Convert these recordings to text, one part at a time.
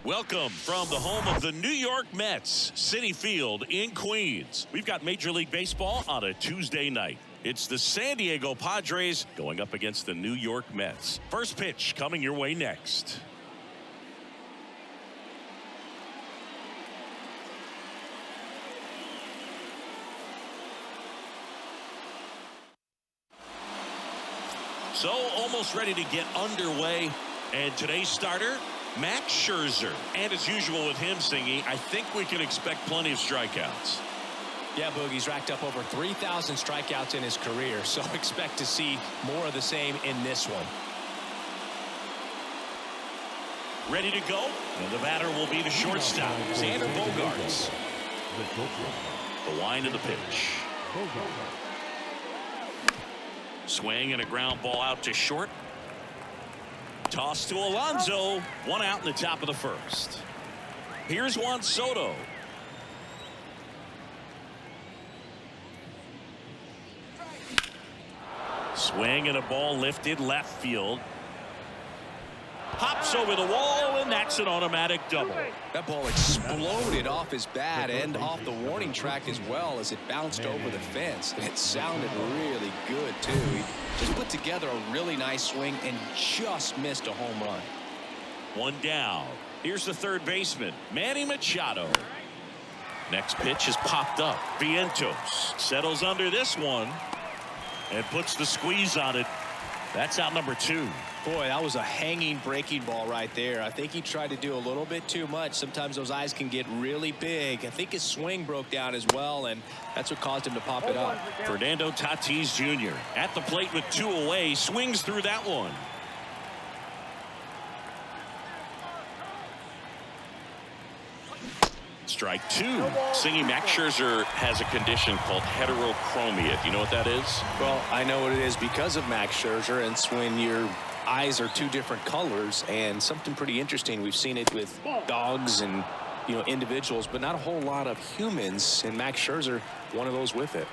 Welcome from the home of the New York Mets, Citi Field in Queens. We've got Major League Baseball on a Tuesday night. It's the San Diego Padres going up against the New York Mets. First pitch coming your way next. So almost ready to get underway. And today's starter, Max Scherzer. And as usual with him, Singy, I think we can expect plenty of strikeouts. Yeah, Boogie's racked up over 3,000 strikeouts in his career, so expect to see more of the same in this one. Ready to go, and the batter will be the shortstop, Xander Bogaerts. The wind of the pitch. Swing and a ground ball out to short. Toss to Alonso. One out in the top of the first. Here's Juan Soto. Swing and a ball lifted left field. Hops over the wall, and that's an automatic double. That ball exploded off his bat and off the warning track as well as it bounced over the fence. And it sounded really good, too. He just put together a really nice swing and just missed a home run. One down. Here's the third baseman, Manny Machado. Next pitch is popped up. Vientos settles under this one and puts the squeeze on it. That's out number 2. Boy, that was a hanging breaking ball right there. I think he tried to do a little bit too much. Sometimes those eyes can get really big. I think his swing broke down as well, and that's what caused him to pop it up. Fernando Tatis Jr. at the plate with 2 away, swings through that one. Strike 2. Singy, Max Scherzer has a condition called heterochromia. Do you know what that is? Well, I know what it is because of Max Scherzer, and it's when your eyes are 2 different colors, and something pretty interesting. We've seen it with dogs and individuals, but not a whole lot of humans, and Max Scherzer, one of those with it.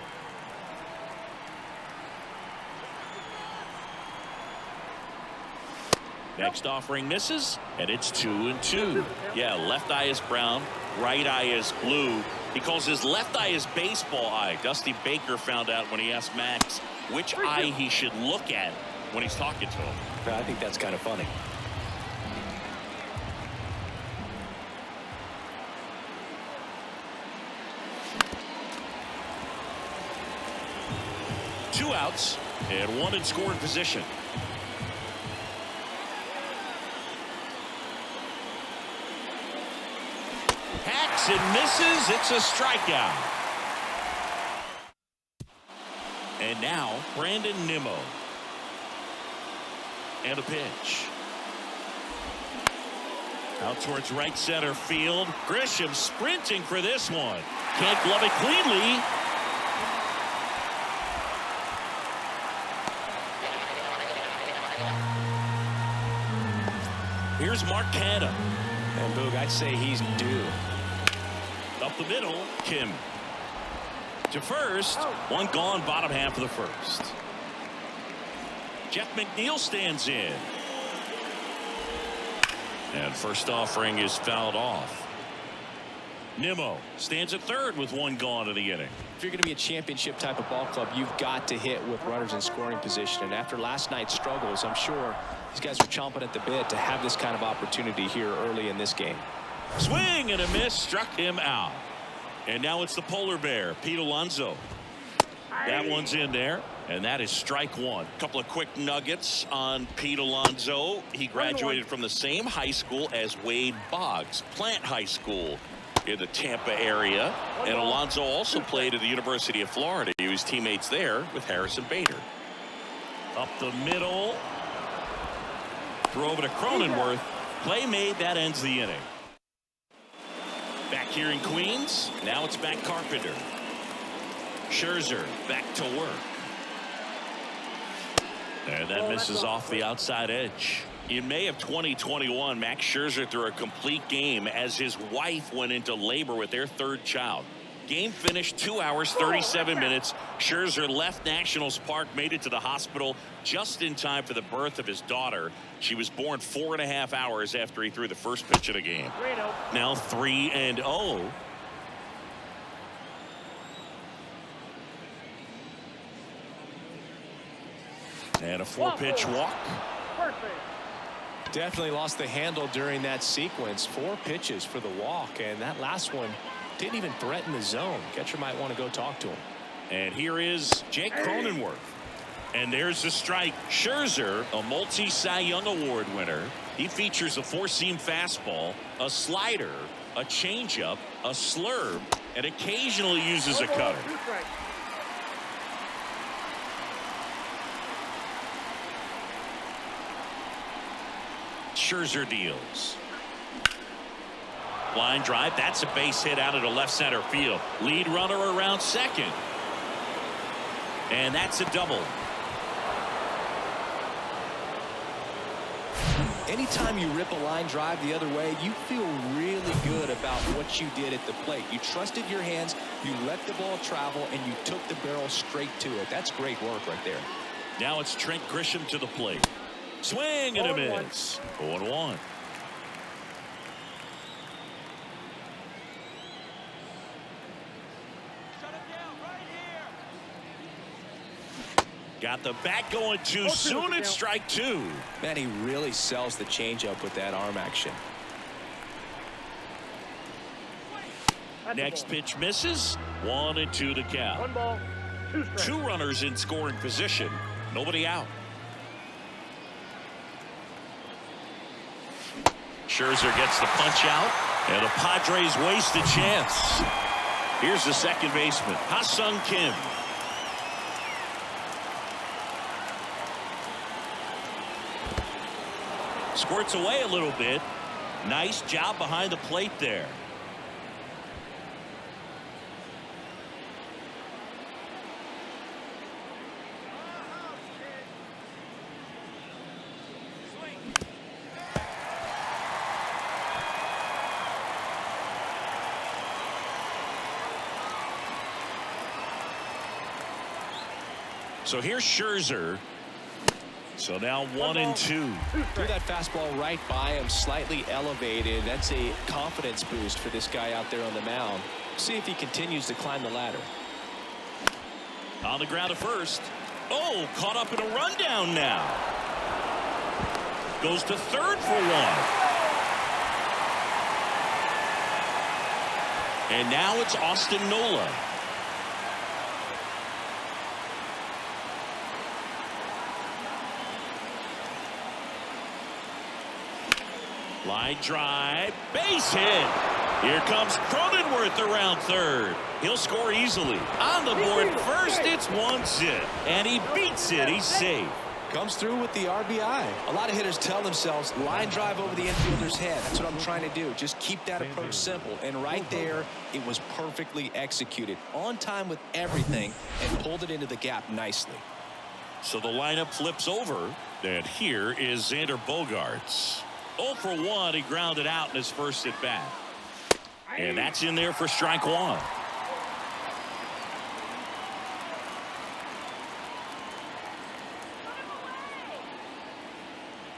Next offering misses, and it's 2-2. Yeah, left eye is brown, right eye is blue. He calls his left eye his baseball eye. Dusty Baker found out when he asked Max which eye he should look at when he's talking to him. I think that's kind of funny. Two outs and one in scoring position. Hacks and misses. It's a strikeout. And now Brandon Nimmo. And a pitch. Out towards right center field. Grisham sprinting for this one. Can't glove it cleanly. Here's Mark Canha. And Boog, I'd say he's due. Up the middle, Kim. To first, one gone, bottom half of the first. Jeff McNeil stands in. And first offering is fouled off. Nimmo stands at third with one gone in the inning. If you're going to be a championship type of ball club, you've got to hit with runners in scoring position. And after last night's struggles, I'm sure these guys are chomping at the bit to have this kind of opportunity here early in this game. Swing and a miss, struck him out. And now it's the polar bear, Pete Alonso. That one's in there, and that is strike 1. A couple of quick nuggets on Pete Alonso. He graduated from the same high school as Wade Boggs, Plant High School in the Tampa area. And Alonso also played at the University of Florida. He was teammates there with Harrison Bader. Up the middle. Throw over to Cronenworth. Play made, that ends the inning. Back here in Queens, now it's back Carpenter. Scherzer back to work. And that misses off the outside edge. In May of 2021, Max Scherzer threw a complete game as his wife went into labor with their third child. Game finished 2 hours 37 minutes. Scherzer left Nationals Park, made it to the hospital just in time for the birth of his daughter. She was born 4.5 hours after he threw the first pitch of the game. Now 3-0. And a 4-pitch walk. Definitely lost the handle during that sequence. 4 pitches for the walk, and that last one didn't even threaten the zone. Catcher might want to go talk to him. And here is Jake Cronenworth. And there's the strike. Scherzer, a multi-Cy Young Award winner. He features a 4-seam fastball, a slider, a changeup, a slurve, and occasionally uses a cutter. Scherzer deals. Line drive. That's a base hit out into left center field. Lead runner around second. And that's a double. Anytime you rip a line drive the other way, you feel really good about what you did at the plate. You trusted your hands, you let the ball travel, and you took the barrel straight to it. That's great work right there. Now it's Trent Grisham to the plate. Swing and a miss. 0-1. Got the bat going too soon. It's strike 2. Man, he really sells the changeup with that arm action. Next pitch misses. 1-2 the count. 1 ball, 2 strikes. 2 runners in scoring position. Nobody out. Scherzer gets the punch out, and the Padres waste a chance. Here's the second baseman, Ha-Seong Kim. Squirts away a little bit. Nice job behind the plate there. So here's Scherzer. So now 1-2. Threw that fastball right by him, slightly elevated. That's a confidence boost for this guy out there on the mound. See if he continues to climb the ladder. On the ground at first. Oh, caught up in a rundown now. Goes to third for 1. And now it's Austin Nola. Line drive, base hit. Here comes Cronenworth around third. He'll score easily. On the board first, it's 1-0. And he beats it. He's safe. Comes through with the RBI. A lot of hitters tell themselves, line drive over the infielder's head. That's what I'm trying to do. Just keep that approach simple. And right there, it was perfectly executed. On time with everything, and pulled it into the gap nicely. So the lineup flips over. And here is Xander Bogaerts. 0 for 1. He grounded out in his first at bat. And that's in there for strike 1.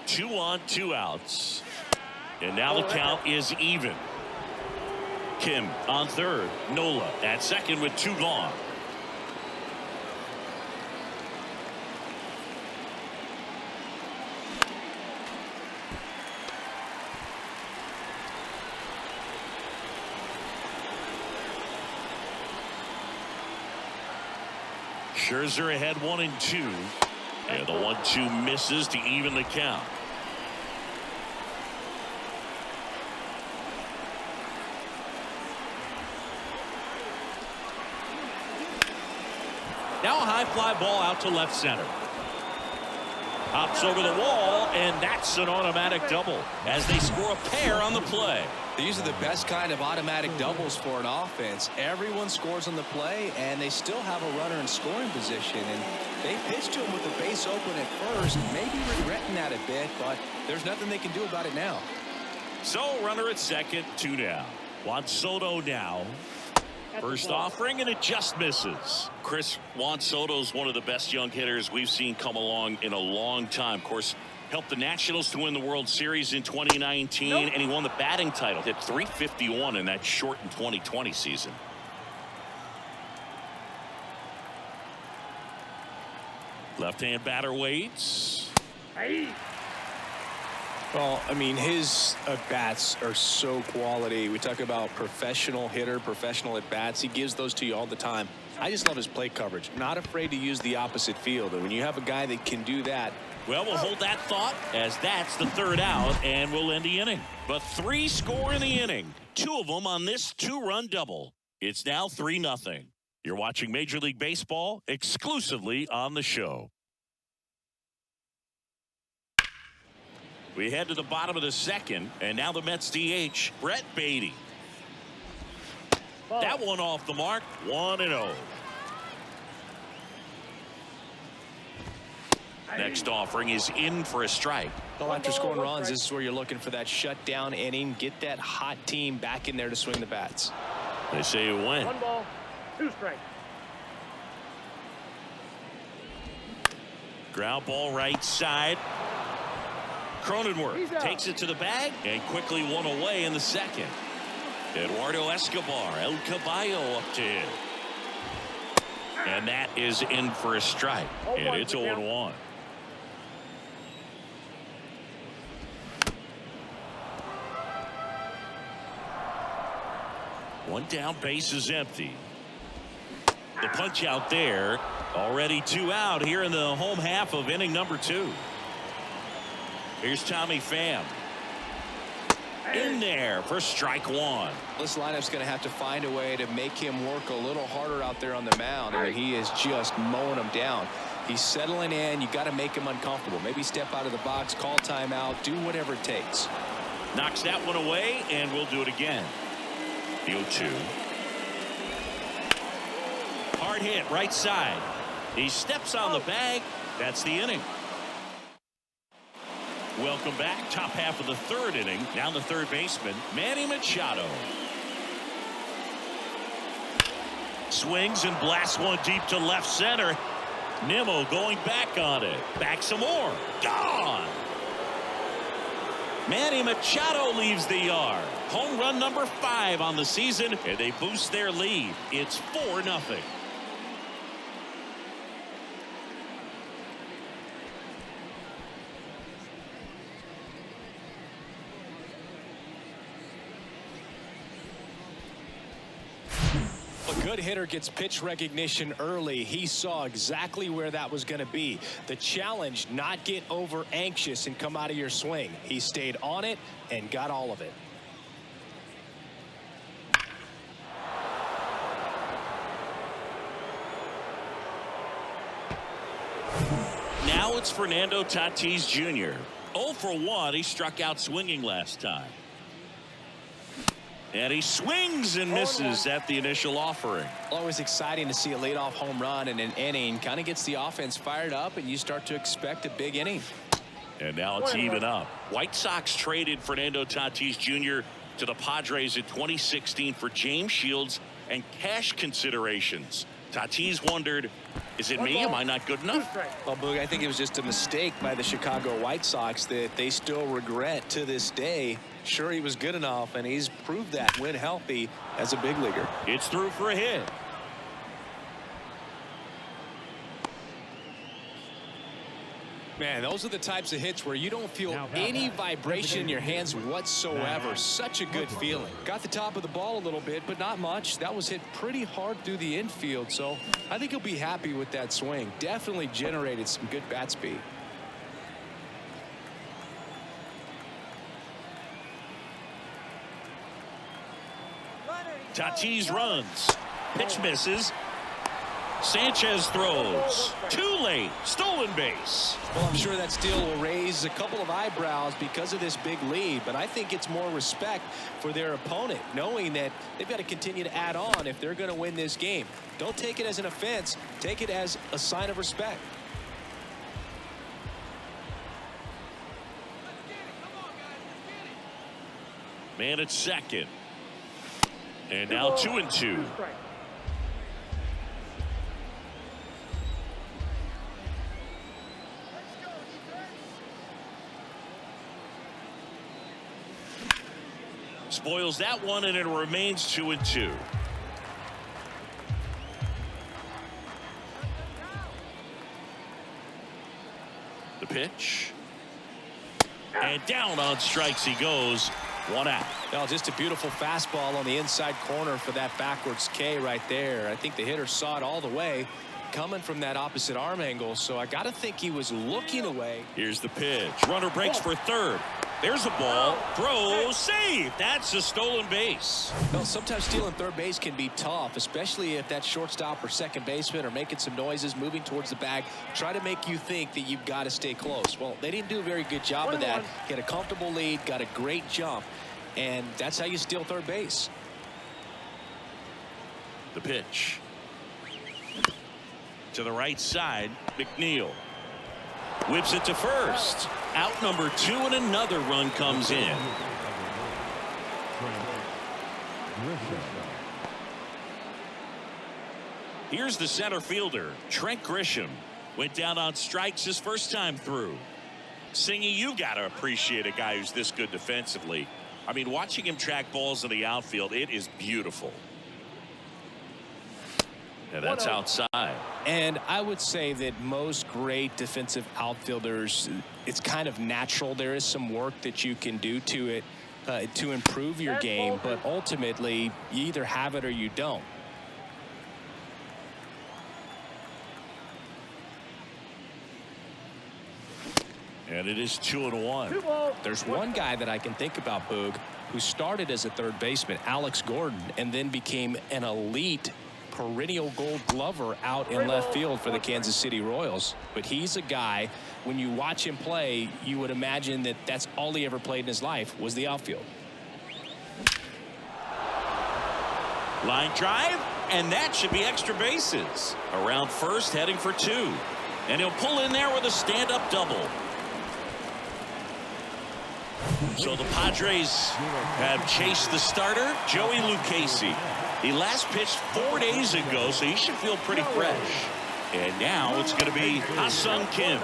Two on, 2 outs. And now the count is even. Kim on third. Nola at second with 2 gone. Scherzer ahead 1-2. And the 1-2 misses to even the count. Now a high fly ball out to left center. Hops over the wall, and that's an automatic double as they score a pair on the play. These are the best kind of automatic doubles for an offense. Everyone scores on the play, and they still have a runner in scoring position. And they pitched to him with the base open at first, maybe regretting that a bit, but there's nothing they can do about it now. So runner at second, 2 down. Juan Soto now. First offering, and it just misses. Chris, Juan Soto's one of the best young hitters we've seen come along in a long time. Of course, helped the Nationals to win the World Series in 2019, and he won the batting title. Hit .351 in that shortened 2020 season. Left-hand batter waits. Well, I mean, his at-bats are so quality. We talk about professional hitter, professional at-bats. He gives those to you all the time. I just love his plate coverage. Not afraid to use the opposite field. And when you have a guy that can do that. Well, we'll hold that thought as that's the third out, and we'll end the inning. But 3 score in the inning. 2 of them on this 2-run double. It's now 3-0. You're watching Major League Baseball exclusively on the show. We head to the bottom of the second, and now the Mets DH, Brett Beatty. That one off the mark, 1-0. Next offering is in for a strike. Well, after scoring runs, this is where you're looking for that shutdown inning. Get that hot team back in there to swing the bats. They say it went. 1 ball, 2 strikes. Ground ball right side. Cronenworth takes it to the bag and quickly one away in the second. Eduardo Escobar, El Caballo up to him. And that is in for a strike. And it's 0-1. One down, base is empty. The punch out there. Already 2 out here in the home half of inning number 2. Here's Tommy Pham. In there for strike 1. This lineup's going to have to find a way to make him work a little harder out there on the mound. I mean, he is just mowing them down. He's settling in. You got to make him uncomfortable. Maybe step out of the box, call timeout, do whatever it takes. Knocks that one away, and we'll do it again. The 0-2. Hard hit right side. He steps on the bag. That's the inning. Welcome back. Top half of the 3rd inning. Down the third baseman, Manny Machado. Swings and blasts one deep to left center. Nimmo going back on it. Back some more. Gone. Manny Machado leaves the yard. Home run number 5 on the season, and they boost their lead. It's 4-0. A good hitter gets pitch recognition early. He saw exactly where that was going to be. The challenge, not get over anxious and come out of your swing. He stayed on it and got all of it. Now it's Fernando Tatis Jr. 0 for 1. He struck out swinging last time. And he swings and misses at the initial offering. Always exciting to see a leadoff home run in an inning. Kind of gets the offense fired up, and you start to expect a big inning. And now it's even up. White Sox traded Fernando Tatis Jr. to the Padres in 2016 for James Shields and cash considerations. Tatis wondered, is it me? Am I not good enough? Well, Boog, I think it was just a mistake by the Chicago White Sox that they still regret to this day. Sure, he was good enough, and he's proved that when healthy as a big leaguer. It's through for a hit. Man, those are the types of hits where you don't feel any vibration in your hands whatsoever. Such a good feeling. Got the top of the ball a little bit, but not much. That was hit pretty hard through the infield, so I think he'll be happy with that swing. Definitely generated some good bat speed. Tatis runs. Pitch misses. Sanchez throws. Too late. Stolen base. Well, I'm sure that still will raise a couple of eyebrows because of this big lead, but I think it's more respect for their opponent, knowing that they've got to continue to add on if they're going to win this game. Don't take it as an offense. Take it as a sign of respect. Man at second. And now 2-2. spoils that one, and it remains 2-2. The pitch. And down on strikes he goes. 1 out. Well, just a beautiful fastball on the inside corner for that backwards K right there. I think the hitter saw it all the way coming from that opposite arm angle, so I got to think he was looking away. Here's the pitch. Runner breaks for third. There's a ball. Throw. Save. That's a stolen base. Well, sometimes stealing third base can be tough, especially if that shortstop or second baseman are making some noises, moving towards the bag, try to make you think that you've got to stay close. Well, they didn't do a very good job of that. Get a comfortable lead, got a great jump, and that's how you steal third base. The pitch. To the right side, McNeil. Whips it to first. Out number 2, and another run comes in. Here's the center fielder, Trent Grisham. Went down on strikes his first time through. Singy, you got to appreciate a guy who's this good defensively. I mean, watching him track balls in the outfield, it is beautiful. And that's outside. And I would say that most great defensive outfielders, it's kind of natural. There is some work that you can do to it to improve your game, but ultimately you either have it or you don't. And it is 2-1. There's one guy that I can think about, Boog, who started as a third baseman, Alex Gordon, and then became an elite perennial gold glover out in left field for the Kansas City Royals. But he's a guy, when you watch him play, you would imagine that that's all he ever played in his life was the outfield. Line drive, and that should be extra bases. Around first, heading for 2. And he'll pull in there with a stand-up double. So the Padres have chased the starter, Joey Lucchesi. He last pitched 4 days ago, so he should feel pretty fresh. And now it's going to be Ha-Seong Kim.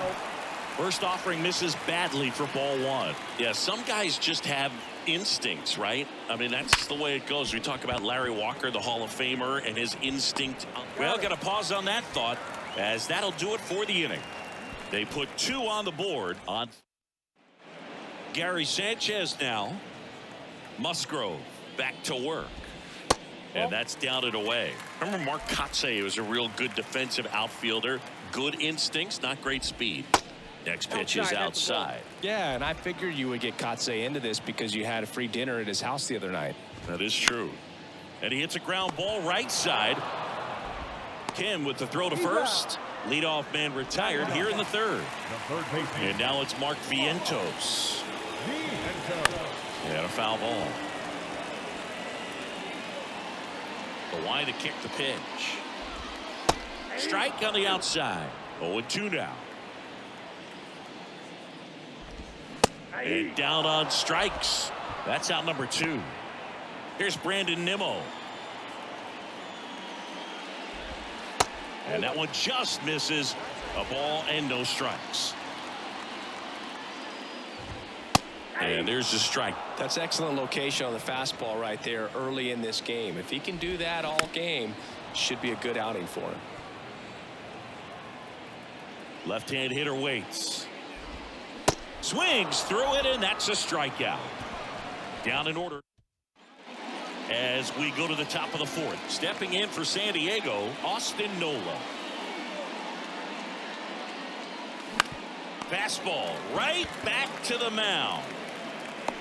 First offering misses badly for ball 1. Yeah, some guys just have instincts, right? I mean, that's the way it goes. We talk about Larry Walker, the Hall of Famer, and his instinct. Well, got to pause on that thought, as that'll do it for the inning. They put 2 on the board on Gary Sanchez now. Musgrove back to work. And that's down and away. Remember Mark Kotsay was a real good defensive outfielder. Good instincts, not great speed. Next pitch is outside. Yeah, and I figured you would get Kotsay into this because you had a free dinner at his house the other night. That is true. And he hits a ground ball right side. Kim with the throw to first. Leadoff man retired here in the third. And now it's Mark Vientos. And a foul ball. The line to kick the pitch. Strike on the outside. 0-2 now. And down on strikes. That's out number 2. Here's Brandon Nimmo. And that one just misses. A ball and no strikes. And there's the strike. That's excellent location on the fastball right there early in this game. If he can do that all game, should be a good outing for him. Left-hand hitter waits. Swings through it, and that's a strikeout. Down in order. As we go to the top of the 4th. Stepping in for San Diego, Austin Nola. Fastball right back to the mound.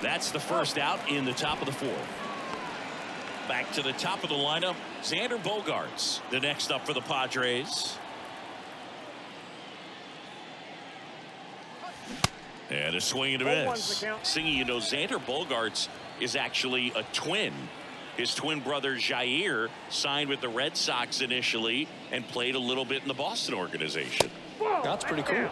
That's the first out in the top of the 4th. Back to the top of the lineup, Xander Bogaerts, the next up for the Padres. And a swing and a miss. Singy, you know, Xander Bogaerts is actually a twin. His twin brother Jair signed with the Red Sox initially and played a little bit in the Boston organization. That's pretty cool.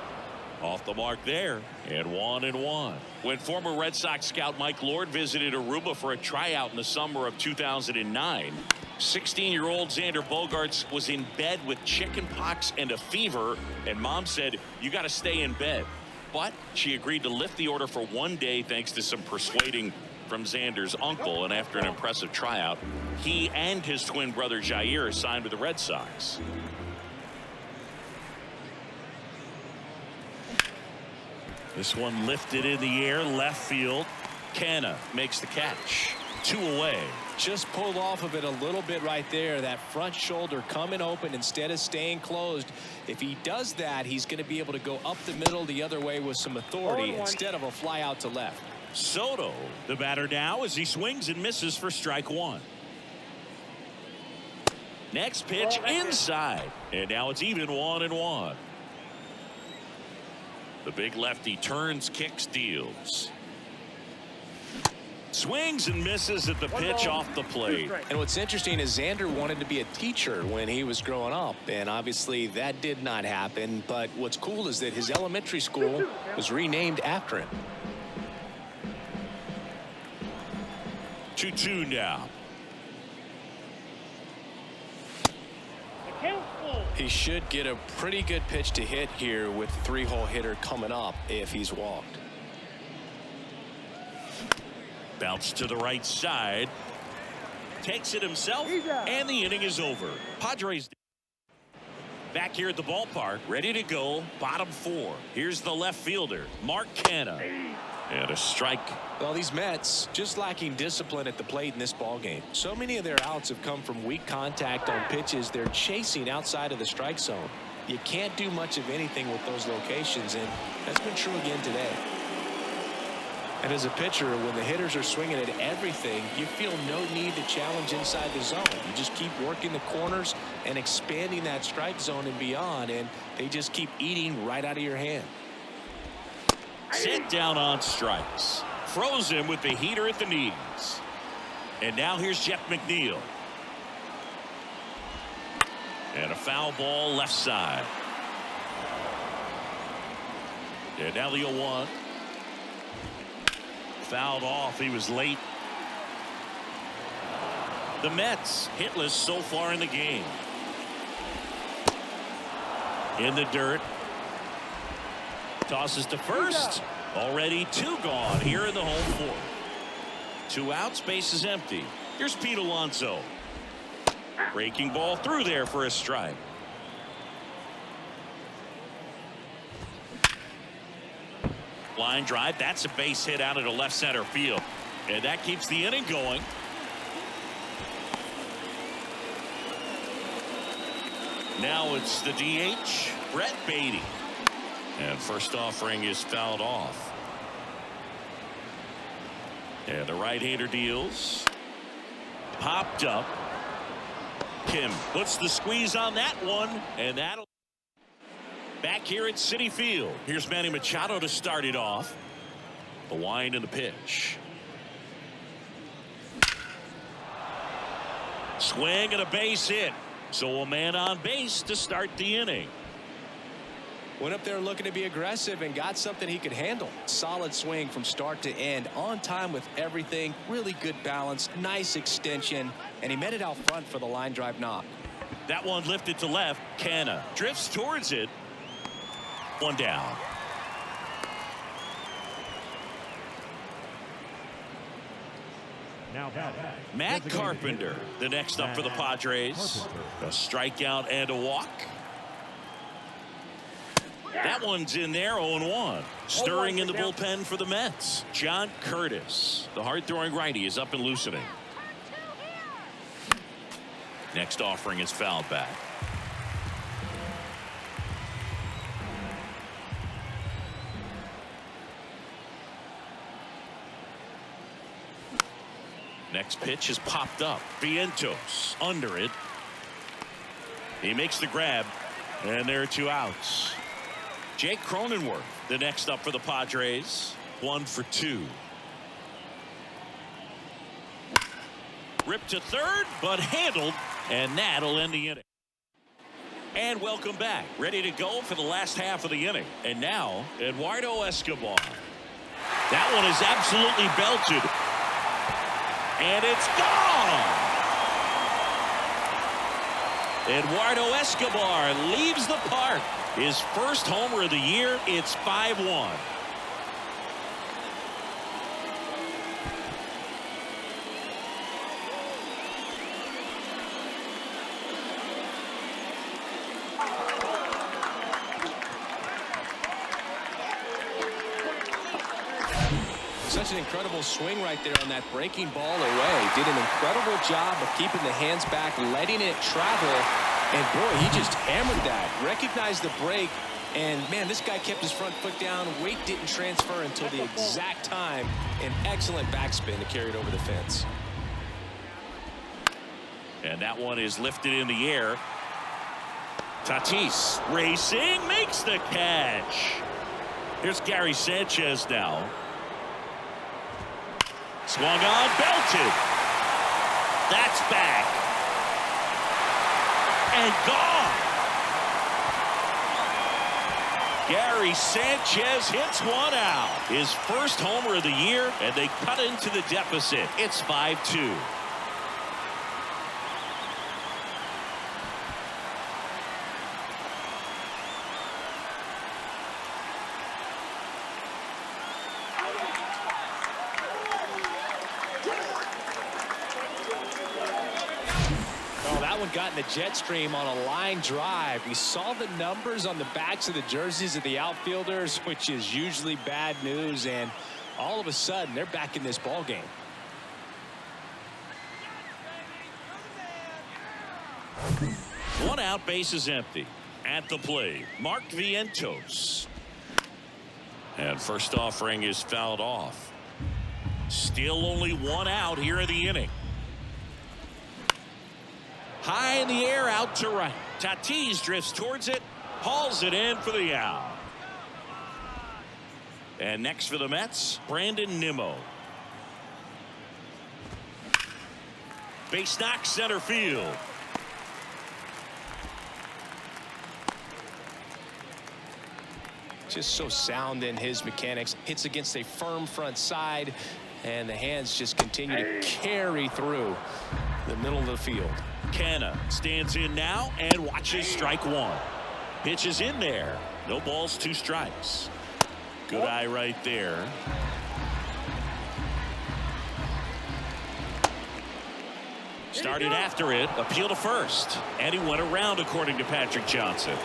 Off the mark there, and 1-1. When former Red Sox scout Mike Lord visited Aruba for a tryout in the summer of 2009, 16-year-old Xander Bogaerts was in bed with chicken pox and a fever, and mom said, "You got to stay in bed." But she agreed to lift the order for 1 day thanks to some persuading from Xander's uncle, and after an impressive tryout, he and his twin brother Jair signed with the Red Sox. This one lifted in the air, left field. Canna makes the catch. 2 away. Just pulled off of it a little bit right there. That front shoulder coming open instead of staying closed. If he does that, he's going to be able to go up the middle the other way with some authority instead of a fly out to left. Soto, the batter now, as he swings and misses for strike 1. Next pitch inside, and now it's even 1-1. The big lefty turns, kicks, deals. Swings and misses at the pitch off the plate. And what's interesting is Xander wanted to be a teacher when he was growing up, and obviously that did not happen. But what's cool is that his elementary school was renamed after him. 2-2 now. He should get a pretty good pitch to hit here with the 3-hole hitter coming up if he's walked. Bounce to the right side. Takes it himself, and the inning is over. Padres back here at the ballpark, ready to go. Bottom 4. Here's the left fielder, Mark Canna. And a strike. Well, these Mets just lacking discipline at the plate in this ball game. So many of their outs have come from weak contact on pitches they're chasing outside of the strike zone. You can't do much of anything with those locations, and that's been true again today. And as a pitcher, when the hitters are swinging at everything, you feel no need to challenge inside the zone. You just keep working the corners and expanding that strike zone and beyond, and they just keep eating right out of your hand. Set down on strikes. Froze him with the heater at the knees. And now here's Jeff McNeil. And a foul ball left side. And now the 0-1. Fouled off. He was late. The Mets hitless so far in the game. In the dirt. Tosses to first. Already 2 gone here in the home 4th. 2 outs, base is empty. Here's Pete Alonso. Breaking ball through there for a strike. Line drive. That's a base hit out into left center field. And that keeps the inning going. Now it's the DH, Brett Beatty. And first offering is fouled off. And the right-hander deals. Popped up. Kim puts the squeeze on that one, and that'll back here at Citi Field. Here's Manny Machado to start it off. The wind and the pitch. Swing and a base hit. So a man on base to start the inning. Went up there looking to be aggressive and got something he could handle. Solid swing from start to end, on time with everything. Really good balance, nice extension, and he met it out front for the line drive knock. That one lifted to left. Canna drifts towards it. 1 down. Now Matt Carpenter, the next up for the Padres. A strikeout and a walk. That one's in there, 0-1. Stirring in the bullpen for the Mets. John Curtis, the hard-throwing righty, is up and loosening. Next offering is fouled back. Next pitch is popped up. Vientos under it. He makes the grab, and there are 2 outs. Jake Cronenworth, the next up for the Padres. 1 for 2. Ripped to third, but handled, and that'll end the inning. And welcome back. Ready to go for the last half of the inning. And now, Eduardo Escobar. That one is absolutely belted. And it's gone! Eduardo Escobar leaves the park. His first homer of the year. It's 5-1. such an incredible swing right there on that breaking ball away. Did an incredible job of keeping the hands back, letting it travel. And boy, he just hammered that. Recognized the break. And man, this guy kept his front foot down. Weight didn't transfer until the exact time. An excellent backspin to carry it over the fence. And that one is lifted in the air. Tatis racing, makes the catch. Here's Gary Sanchez now. Swung on, belted. That's back. And gone. Gary Sanchez hits one out. His first homer of the year, and they cut into the deficit. It's 5-2. Got in the jet stream on a line drive. We saw the numbers on the backs of the jerseys of the outfielders, which is usually bad news, and all of a sudden they're back in this ball game. One out, base is empty. At the plate, Mark Vientos. And first offering is fouled off. Still only one out here in the inning. High in the air, out to right. Tatis drifts towards it, hauls it in for the out. And next for the Mets, Brandon Nimmo. Base knock, center field. Just so sound in his mechanics. Hits against a firm front side, and the hands just continue to carry through the middle of the field. Canna stands in now and watches strike one. Pitches in there. No balls, 2 strikes. Good eye right there. Started after it. Appeal to first. And he went around, according to Patrick Johnson.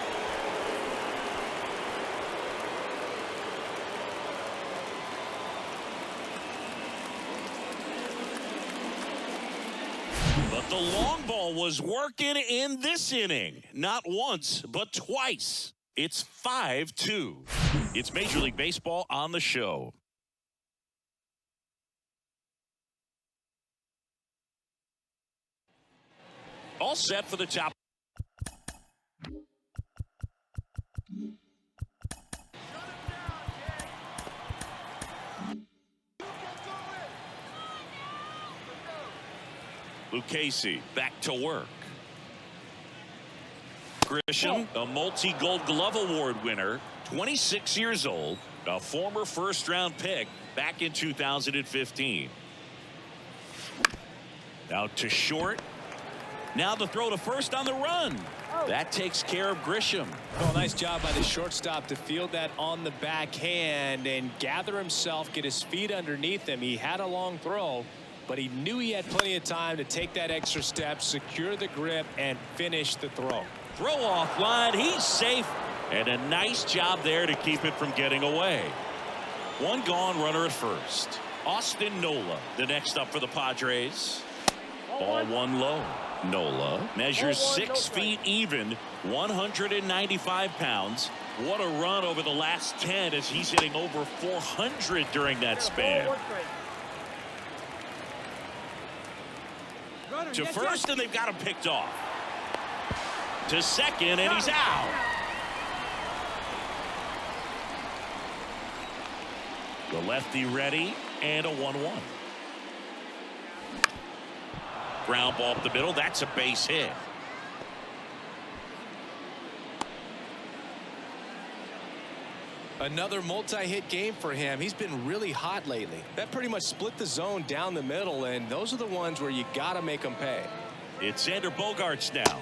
But the long ball was working in this inning. Not once, but twice. It's 5-2. It's Major League Baseball on the show. All set for the top. Lucchesi back to work. Grisham, a multi-Gold Glove Award winner, 26 years old, a former first-round pick back in 2015. Out to short. Now the throw to first on the run. That takes care of Grisham. Oh, nice job by the shortstop to field that on the backhand and gather himself, get his feet underneath him. He had a long throw, but he knew he had plenty of time to take that extra step, secure the grip, and finish the throw. Throw off line. He's safe. And a nice job there to keep it from getting away. One gone, runner at first. Austin Nola, the next up for the Padres. Ball one low. Nola measures 6 feet even, 195 pounds. What a run over the last 10 as he's hitting over 400 during that span. To first, and they've got him picked off. To second, and he's out. The lefty ready, and a 1-1. Ground ball up the middle. That's a base hit. Another multi-hit game for him. He's been really hot lately. That pretty much split the zone down the middle, and those are the ones where you got to make them pay. It's Xander Bogaerts now.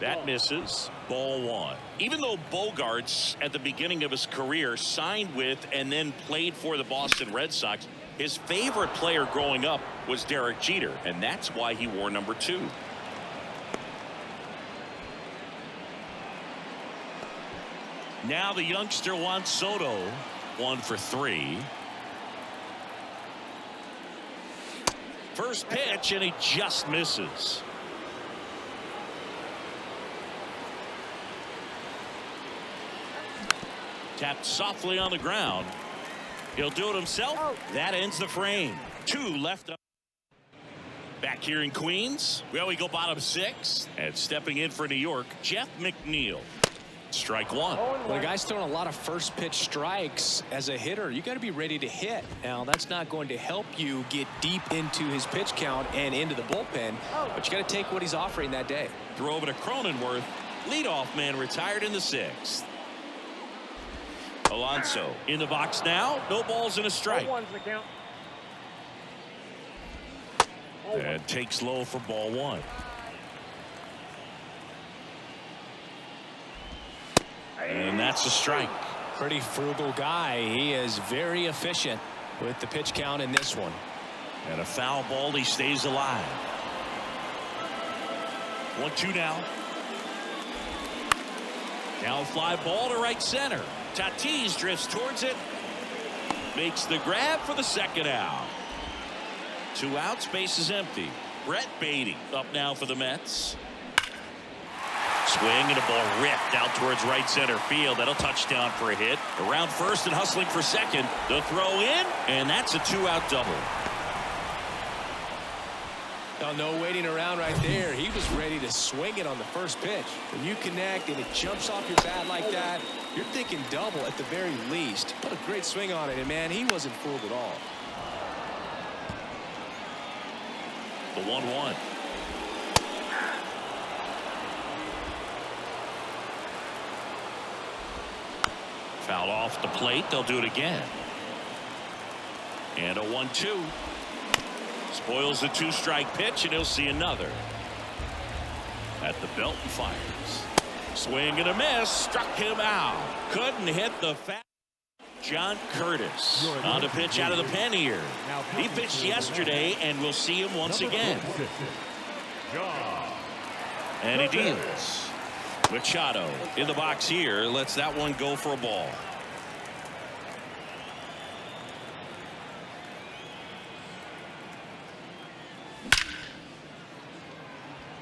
That misses. Ball one. Even though Bogaerts at the beginning of his career signed with and then played for the Boston Red Sox, his favorite player growing up was Derek Jeter, and that's why he wore number 2. Now the youngster Juan Soto, 1 for 3. First pitch, and he just misses. Tapped softly on the ground. He'll do it himself. That ends the frame. 2 left. Back here in Queens. Well, we go bottom 6. And stepping in for New York, Jeff McNeil. Strike 1. When a guy's throwing a lot of first pitch strikes as a hitter, you got to be ready to hit. Now, that's not going to help you get deep into his pitch count and into the bullpen, but you got to take what he's offering that day. Throw over to Cronenworth. Leadoff man retired in the 6th. Alonso in the box now. No balls and a strike. And takes low for ball 1. And that's a strike. Pretty frugal guy. He is very efficient with the pitch count in this one. And a foul ball. He stays alive. 1-2 now. Now a fly ball to right center. Tatis drifts towards it. Makes the grab for the second out. 2 outs. Base is empty. Brett Beatty up now for the Mets. Swing and a ball ripped out towards right center field. That'll touchdown for a hit. Around first and hustling for second. The throw in, and that's a 2-out double. Now, no waiting around right there. He was ready to swing it on the first pitch. When you connect and it jumps off your bat like that, you're thinking double at the very least. What a great swing on it, and man, he wasn't fooled at all. The 1-1. Foul off the plate. They'll do it again. And a 1-2. Spoils the 2-strike pitch, and he'll see another. At the belt and fires. Swing and a miss. Struck him out. Couldn't hit the fat. John Curtis on the pitch out of the pen here. He pitched yesterday, and we'll see him once again. And he deals. Machado in the box here. Lets that one go for a ball.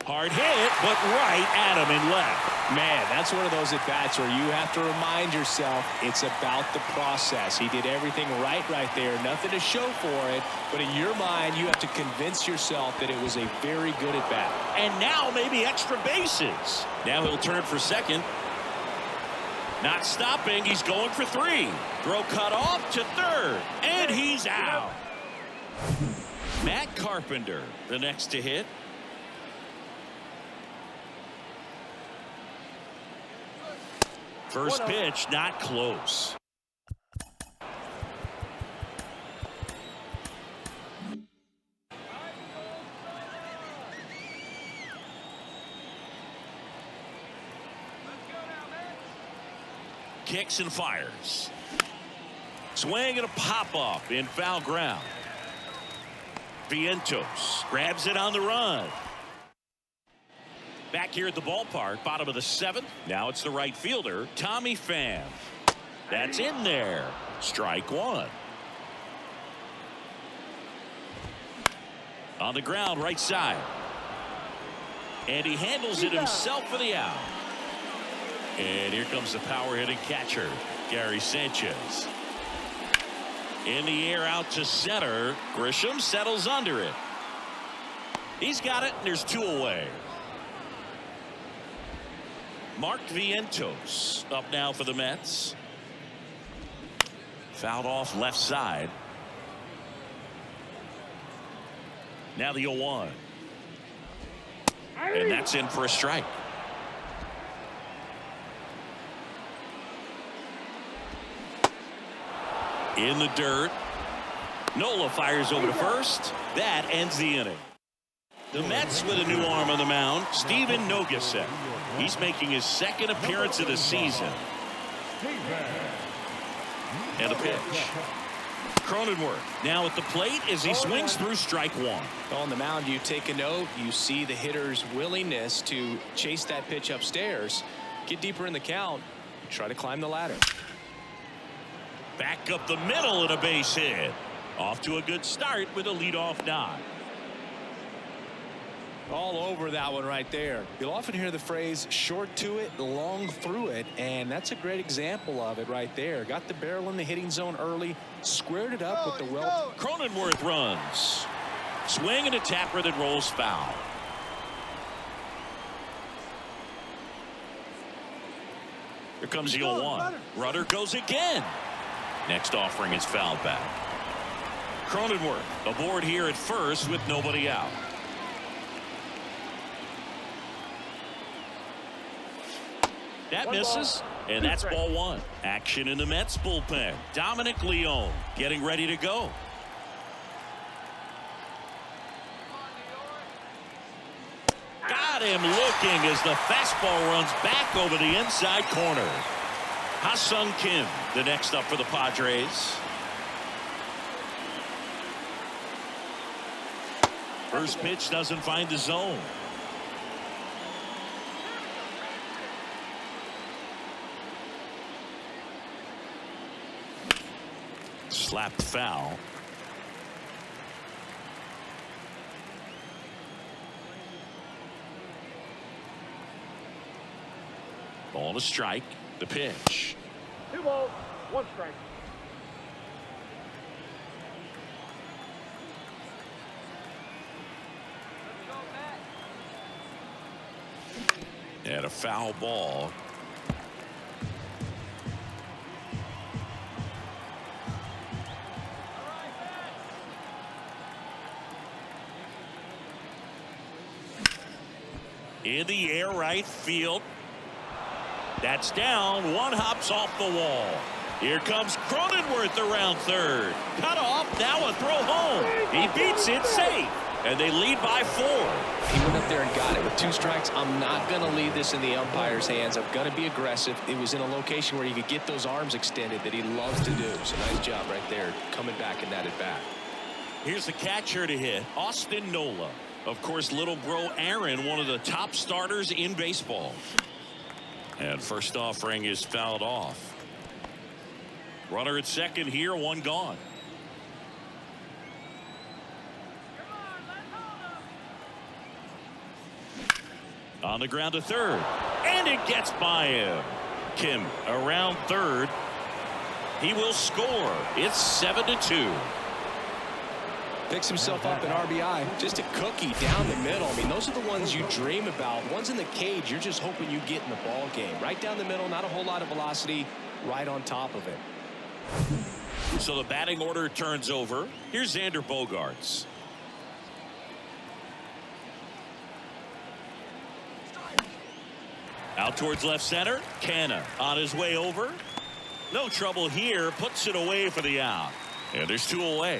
Hard hit, but right at him in left. Man, that's one of those at-bats where you have to remind yourself it's about the process. He did everything right there. Nothing to show for it, but in your mind, you have to convince yourself that it was a very good at-bat. And now maybe extra bases. Now he'll turn for second. Not stopping. He's going for 3. Throw cut off to third. And he's out. Matt Carpenter, the next to hit. First pitch, not close. Kicks and fires. Swing and a pop-up in foul ground. Vientos grabs it on the run. Back here at the ballpark, bottom of the 7th. Now it's the right fielder, Tommy Pham. That's in there. Strike 1. On the ground, right side. And he handles it himself for the out. And here comes the power-hitting catcher, Gary Sanchez. In the air out to center. Grisham settles under it. He's got it, and there's 2 away. Mark Vientos up now for the Mets. Fouled off left side. Now the 0-1. And that's in for a strike. In the dirt. Nola fires over to first. That ends the inning. The Mets with a new arm on the mound, Steven Nogasek. He's making his 2nd appearance of the season. And a pitch. Cronenworth now at the plate as he swings through strike 1. On the mound, you take a note. You see the hitter's willingness to chase that pitch upstairs, get deeper in the count, try to climb the ladder. Back up the middle and a base hit. Off to a good start with a leadoff knock. All over that one right there. You'll often hear the phrase short to it, long through it, and that's a great example of it right there. Got the barrel in the hitting zone early, squared it up with the well. Cronenworth runs. Swing and a tapper that rolls foul. Here comes the 0-1. Rudder goes again. Next offering is fouled back. Cronenworth aboard here at first with nobody out. That misses, and that's ball one. Action in the Mets bullpen. Dominic Leone getting ready to go. Got him looking as the fastball runs back over the inside corner. Ha-Seong Kim, the next up for the Padres. First pitch doesn't find the zone. Slapped foul. Ball to strike. The pitch. 2 balls, 1 strike. And a foul ball. In the air right field. That's down. One hops off the wall. Here comes Cronenworth around third. Cut off. Now a throw home. He beats it safe. And they lead by 4. He went up there and got it with 2 strikes. I'm not going to leave this in the umpire's hands. I'm going to be aggressive. It was in a location where you could get those arms extended that he loves to do. So nice job right there coming back in that at bat. Here's the catcher to hit, Austin Nola. Of course, little bro Aaron, one of the top starters in baseball. And first offering is fouled off. Runner at second here, 1 gone. On the ground to third, and it gets by him. Kim around third. He will score. It's 7-2. Picks himself up an RBI. Just a cookie down the middle. I mean, those are the ones you dream about. Ones in the cage, you're just hoping you get in the ball game. Right down the middle, not a whole lot of velocity, right on top of it. So the batting order turns over. Here's Xander Bogaerts. Out towards left center. Canna on his way over. No trouble here. Puts it away for the out. And there's 2 away.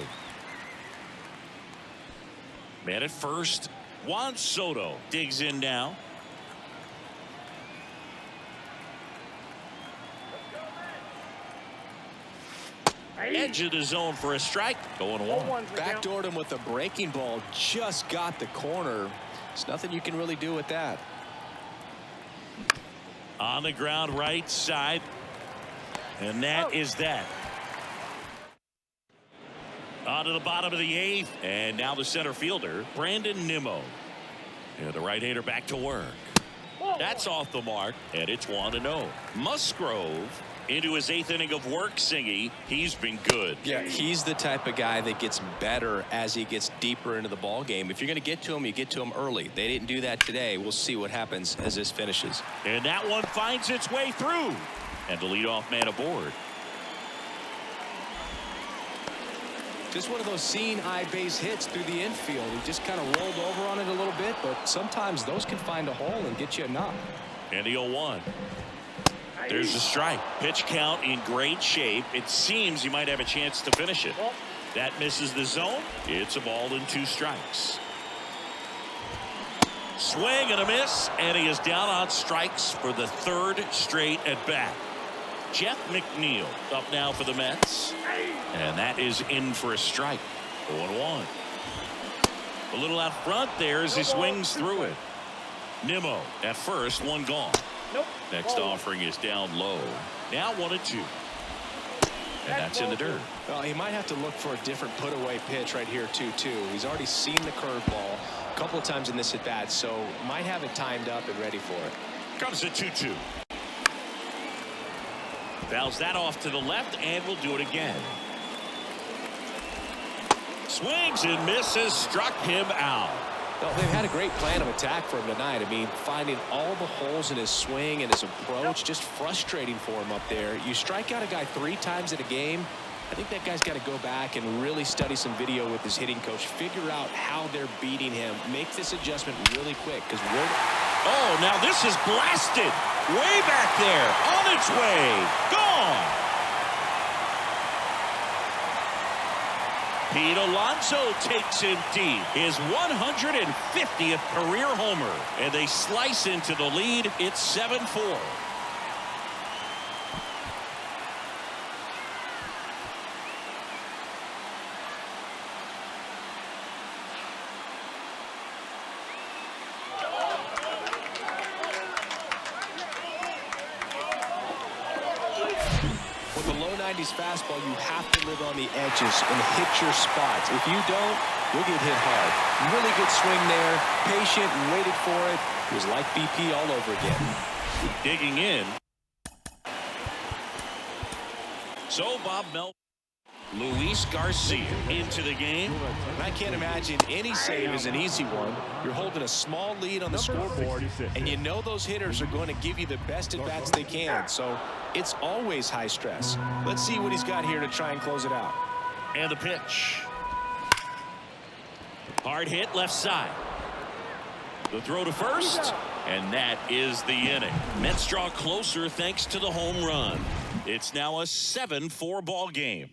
Man at first. Juan Soto digs in now. Edge of the zone for a strike. Going 1. Backdoored him with a breaking ball. Just got the corner. There's nothing you can really do with that. On the ground right side. And that is that. On to the bottom of the 8th. And now the center fielder, Brandon Nimmo. And the right-hander back to work. That's off the mark. And it's 1-0. Musgrove into his 8th inning of work, Singy. He's been good. Yeah, he's the type of guy that gets better as he gets deeper into the ball game. If you're going to get to him, you get to him early. They didn't do that today. We'll see what happens as this finishes. And that one finds its way through. And the leadoff man aboard. Just one of those seeing eye base hits through the infield. He just kind of rolled over on it a little bit, but sometimes those can find a hole and get you a knock. And the 0-1. There's a strike. Pitch count in great shape. It seems he might have a chance to finish it. That misses the zone. It's a ball and 2 strikes. Swing and a miss, and he is down on strikes for the 3rd straight at bat. Jeff McNeil up now for the Mets. And that is in for a strike. 0-1. A little out front there as he swings through it. Nimmo at first, 1 gone. Next offering is down low. Now 1-2. And that's in the dirt. Well, he might have to look for a different put away pitch right here 2-2. He's already seen the curveball. couple of times in this at bat, so might have it timed up and ready for it. Comes the 2-2. Fouls that off to the left, and will do it again. Swings and misses, struck him out. Well, they've had a great plan of attack for him tonight. I mean, finding all the holes in his swing and his approach, just frustrating for him up there. You strike out a guy 3 times in a game, I think that guy's got to go back and really study some video with his hitting coach, figure out how they're beating him, make this adjustment really quick, because oh, now this is blasted way back there, on its way, gone. Pete Alonso takes him deep, his 150th career homer, and they slice into the lead. It's 7-4. With a low 90s fastball, you have to live on the edges and hit your spots. If you don't, you'll get hit hard. Really good swing there, patient, waited for it. It was like BP all over again. Digging in. So Bob Mel. Luis Garcia into the game. And I can't imagine any save is an easy one. You're holding a small lead on the scoreboard, and you know those hitters are going to give you the best at-bats they can. So it's always high stress. Let's see what he's got here to try and close it out. And the pitch. Hard hit left side. The throw to first, and that is the inning. Mets draw closer thanks to the home run. It's now a 7-4 ball game.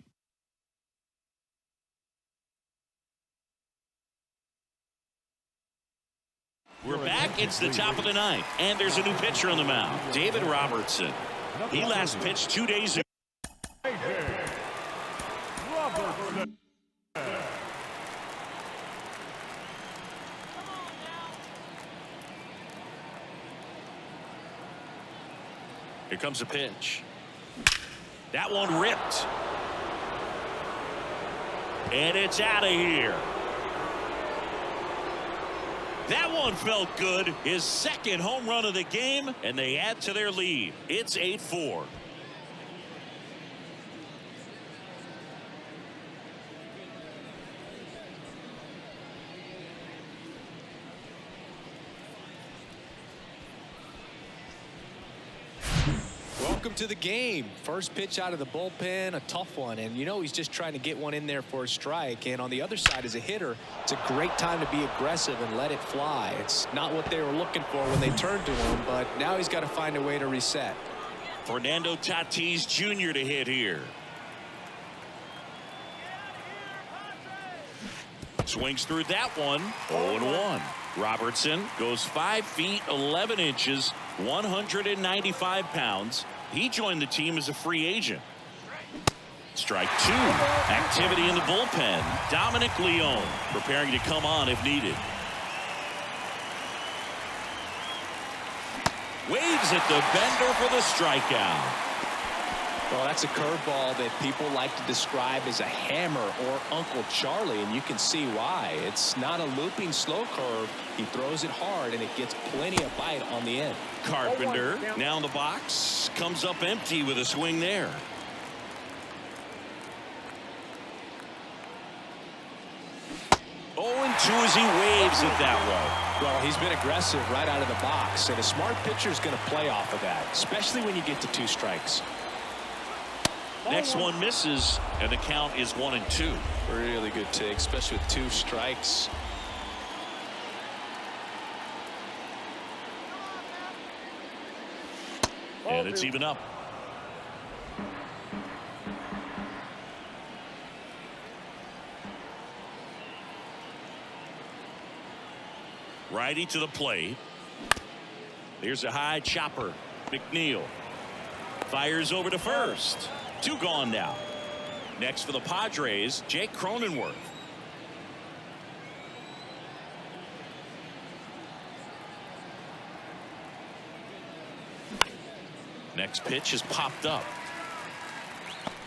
We're back. It's the top of the ninth, and there's a new pitcher on the mound, David Robertson. He last pitched 2 days ago. Here comes a pitch. That one ripped. And it's out of here. That one felt good. His second home run of the game, and they add to their lead. It's 8-4. Welcome to the game. First pitch out of the bullpen, a tough one, and you know he's just trying to get one in there for a strike. And on the other side, as a hitter, it's a great time to be aggressive and let it fly. It's not what they were looking for when they turned to him, but now he's got to find a way to reset. Fernando Tatis Jr. to hit here. Swings through that one. 0-1. Robertson goes 5 feet 11 inches, 195 pounds. He joined the team as a free agent. Strike 2. Activity in the bullpen. Dominic Leone preparing to come on if needed. Waves at the bender for the strikeout. Well, that's a curveball that people like to describe as a hammer or Uncle Charlie, and you can see why. It's not a looping slow curve. He throws it hard, and it gets plenty of bite on the end. Carpenter now in the box, comes up empty with a swing there. Oh, and 2 as he waves it that way. Well, he's been aggressive right out of the box, and a smart pitcher is going to play off of that, especially when you get to 2 strikes. Next one misses, and the count is 1-2. Really good take, especially with 2 strikes. And it's even up. Righty to the plate. Here's a high chopper. McNeil fires over to first. 2 gone now. Next for the Padres, Jake Cronenworth. Next pitch is popped up.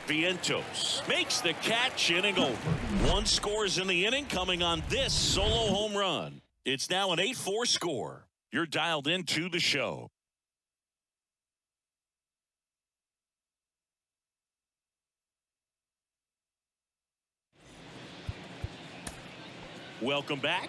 Vientos makes the catch, inning over. 1 scores in the inning, coming on this solo home run. It's now an 8-4 score. You're dialed into the show. Welcome back.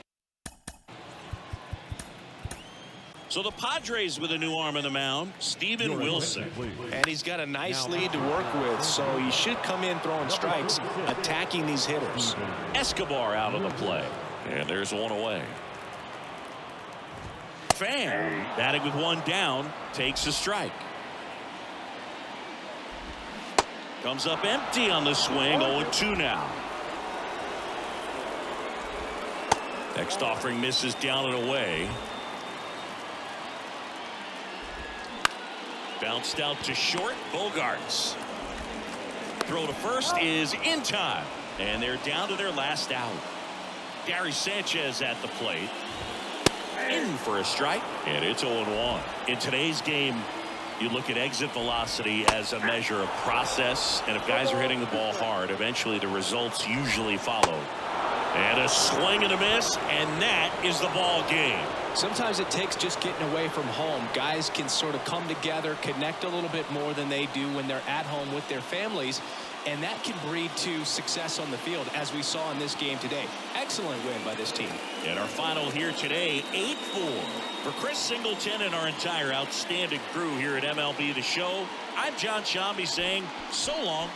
So the Padres with a new arm on the mound, Steven Wilson. And he's got a nice lead to work with, so he should come in throwing strikes, attacking these hitters. Escobar out of the play. And there's one away. Fan batting with one down, takes a strike. Comes up empty on the swing, 0-2 now. Next offering misses down and away. Bounced out to short. Bogaerts. Throw to first is in time. And they're down to their last out. Sanchez at the plate. In for a strike. And it's 0-1. In today's game, you look at exit velocity as a measure of process. And if guys are hitting the ball hard, eventually the results usually follow. And a swing and a miss, and that is the ball game. Sometimes it takes just getting away from home. Guys can sort of come together, connect a little bit more than they do when they're at home with their families, and that can breed to success on the field, as we saw in this game today. Excellent win by this team. And our final here today, 8-4. For Chris Singleton and our entire outstanding crew here at MLB The Show, I'm John Shambi saying so long.